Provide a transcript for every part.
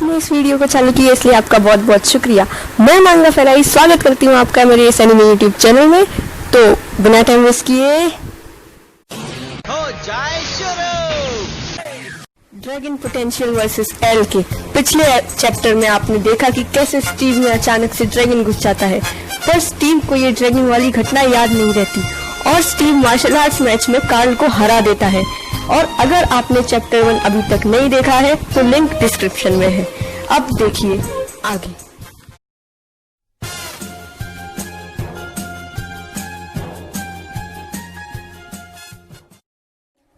आपने इस वीडियो को चालू किया इसलिए आपका बहुत बहुत शुक्रिया। मैं मांगा फैलाई स्वागत करती हूँ आपका मेरे इस एनिमे यूट्यूब चैनल में। तो बिना टाइम वेस्ट किए हो जाए शुरू। ड्रैगन पोटेंशियल वर्सेस एल के पिछले चैप्टर में आपने देखा कि कैसे स्टीव में अचानक से ड्रैगन घुस जाता है, पर स्टीव को ये ड्रैगन वाली घटना याद नहीं रहती और स्टीव मार्शल आर्ट्स मैच में कार्ल को हरा देता है। और अगर आपने चैप्टर 1 अभी तक नहीं देखा है तो लिंक डिस्क्रिप्शन में है। अब देखिए आगे।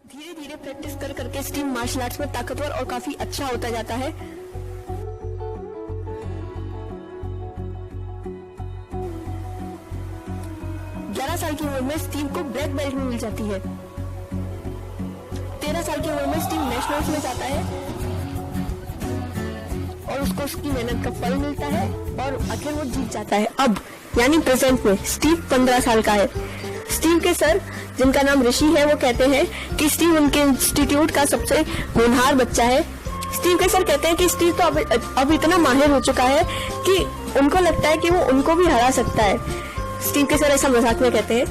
धीरे धीरे प्रैक्टिस कर करके स्टीव मार्शल आर्ट्स में ताकतवर और काफी अच्छा होता जाता है। साल की उम्र में स्टीव को ब्लैक बेल्ट में मिल जाती है। 13 साल की उम्र में स्टीव नेशनल्स में जाता है और उसको उसकी मेहनत का फल मिलता है और आखिर वो जीत जाता है। अब यानी प्रेजेंट में स्टीव 15 साल का है। स्टीव के सर जिनका नाम ऋषि है वो कहते हैं कि स्टीव उनके इंस्टीट्यूट का सबसे होनहार बच्चा है। स्टीव के सर कहते हैं कि स्टीव तो अब इतना माहिर हो चुका है कि उनको लगता है कि वो उनको भी हरा सकता है। स्टीव के सर ऐसा मजाक में कहते हैं।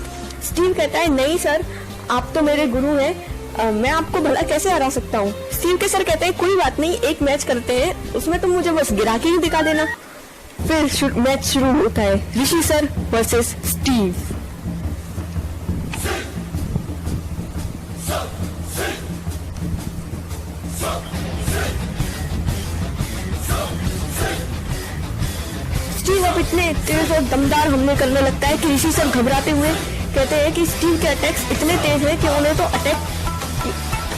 स्टीव कहता है नहीं सर, आप तो मेरे गुरु हैं, मैं आपको भला कैसे हरा सकता हूँ। स्टीव के सर कहते हैं कोई बात नहीं, एक मैच करते हैं, उसमें तुम मुझे बस गिरा के ही दिखा देना। फिर मैच शुरू होता है, ऋषि सर वर्सेस स्टीव। स्टीव अब इतने तेज और दमदार हमले करने लगता है कि ऋषि सर घबराते हुए कहते हैं कि स्टीव के अटैक्स इतने तेज हैं कि उन्हें तो अटैक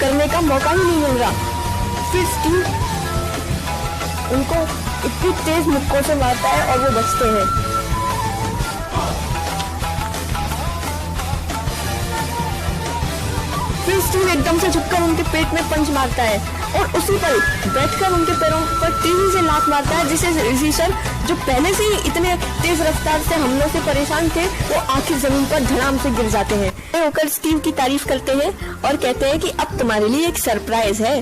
करने का मौका ही नहीं मिल रहा। फिर स्टीव उनको इतनी तेज मुक्कों से मारता है और वो बचते हैं। फिर स्टीव एकदम से झुककर उनके पेट में पंच मारता है और उसी पर बैठकर उनके पैरों पर तेजी से लात मारता है, जिससे ऋषि सर जो पहले से ही इतने तेज रफ्तार से हमलों से परेशान थे वो आखिर जमीन पर धड़ाम से गिर जाते हैं। होकर स्टीव की तारीफ करते हैं और कहते हैं कि अब तुम्हारे लिए एक सरप्राइज है,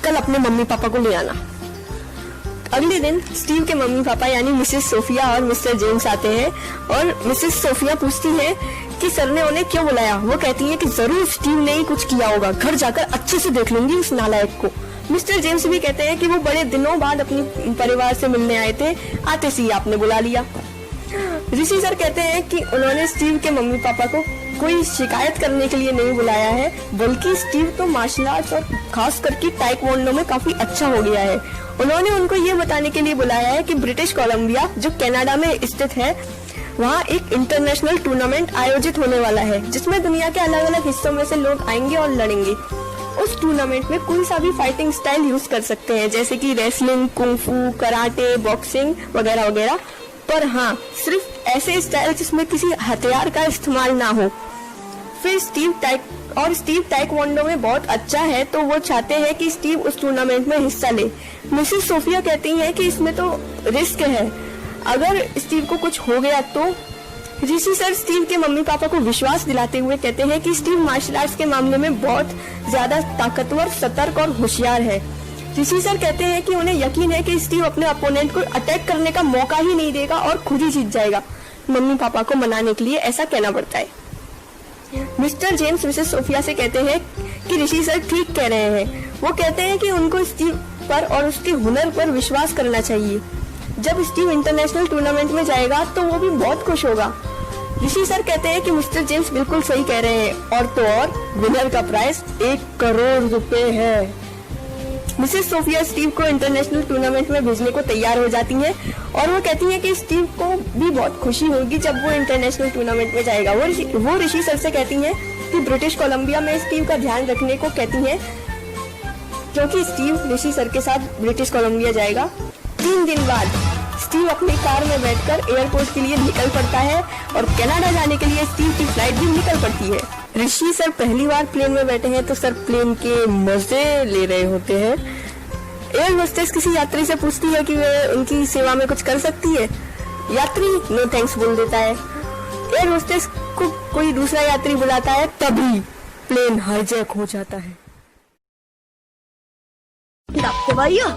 कल अपने मम्मी पापा को ले आना। अगले दिन स्टीव के मम्मी पापा यानी मिसेस सोफिया और मिस्टर जेम्स आते हैं और मिसेस सोफिया पूछती है कि सर ने उन्हें क्यों बुलाया। वो कहती है कि जरूर स्टीव ने ही कुछ किया होगा, घर जाकर अच्छे से देख लूंगी उस नालायक को। मिस्टर जेम्स भी कहते हैं कि वो बड़े दिनों बाद अपनी परिवार से मिलने आए थे, आते सी आपने बुला लिया। ऋषि सर कहते हैं कि उन्होंने स्टीव के मम्मी पापा को कोई शिकायत करने के लिए नहीं बुलाया है, बल्कि स्टीव तो मार्शल आर्ट्स और खास करके ताइक्वांडो में काफी अच्छा हो गया है। उन्होंने उनको ये बताने के लिए बुलाया है कि ब्रिटिश कोलंबिया जो कनाडा में स्थित है वहाँ एक इंटरनेशनल टूर्नामेंट आयोजित होने वाला है, जिसमें दुनिया के अलग अलग हिस्सों में से लोग आएंगे और लड़ेंगे। उस टूर्नामेंट में कोई सा भी फाइटिंग स्टाइल यूज कर सकते हैं, जैसे कि रेसलिंग, कुंफू, कराटे, बॉक्सिंग वगैरह वगैरह, पर हाँ सिर्फ ऐसे स्टाइल जिसमें किसी हथियार का इस्तेमाल ना हो। फिर स्टीव ताइक्वांडो में बहुत अच्छा है तो वो चाहते हैं कि स्टीव उस टूर्नामेंट में हिस्सा ले। मिसेस सोफिया कहती हैं कि इसमें तो रिस्क है, अगर स्टीव को कुछ हो गया तो। ऋषि सर स्टीव के मम्मी पापा को विश्वास दिलाते हुए कहते हैं कि स्टीव मार्शल आर्ट्स के मामले में बहुत ज्यादा ताकतवर, सतर्क और होशियार है। ऋषि सर कहते हैं कि उन्हें यकीन है कि स्टीव अपने अपोनेंट को अटैक करने का मौका ही नहीं देगा और खुद ही जीत जाएगा। मम्मी पापा को मनाने के लिए ऐसा कहना पड़ता है। मिस्टर जेम्स मिसेस सोफिया से कहते हैं कि ऋषि सर ठीक कह रहे हैं। वो कहते हैं कि उनको स्टीव पर और उसके हुनर पर विश्वास करना चाहिए। जब स्टीव इंटरनेशनल टूर्नामेंट में जाएगा तो वो भी बहुत खुश होगा। ऋषि सर कहते हैं कि मिस्टर जेम्स बिल्कुल सही कह रहे हैं, और तो और विनर का प्राइस 1 करोड़ रुपए है। मिसेस सोफिया स्टीव को इंटरनेशनल टूर्नामेंट में भेजने को तैयार हो जाती हैं और वो कहती हैं कि स्टीव को भी बहुत खुशी होगी जब वो इंटरनेशनल टूर्नामेंट में जाएगा। वो ऋषि सर से कहती हैं कि ब्रिटिश कोलंबिया में स्टीव का ध्यान रखने को कहती हैं, क्योंकि स्टीव ऋषि सर के साथ ब्रिटिश कोलंबिया जाएगा। 3 दिन बाद स्टीव अपनी कार में बैठकर एयरपोर्ट के लिए निकल पड़ता है और कनाडा जाने के लिए स्टीव की फ्लाइट भी निकल पड़ती है। ऋषि सर पहली बार प्लेन में बैठे हैं तो सर प्लेन के मजे ले रहे होते हैं। एयर होस्टेस किसी यात्री से पूछती है कि वे उनकी सेवा में कुछ कर सकती है। यात्री नो थैंक्स बोल देता है। एयर होस्टेस को कोई दूसरा यात्री बुलाता है, तभी प्लेन हाईजैक हो जाता है। भाइयों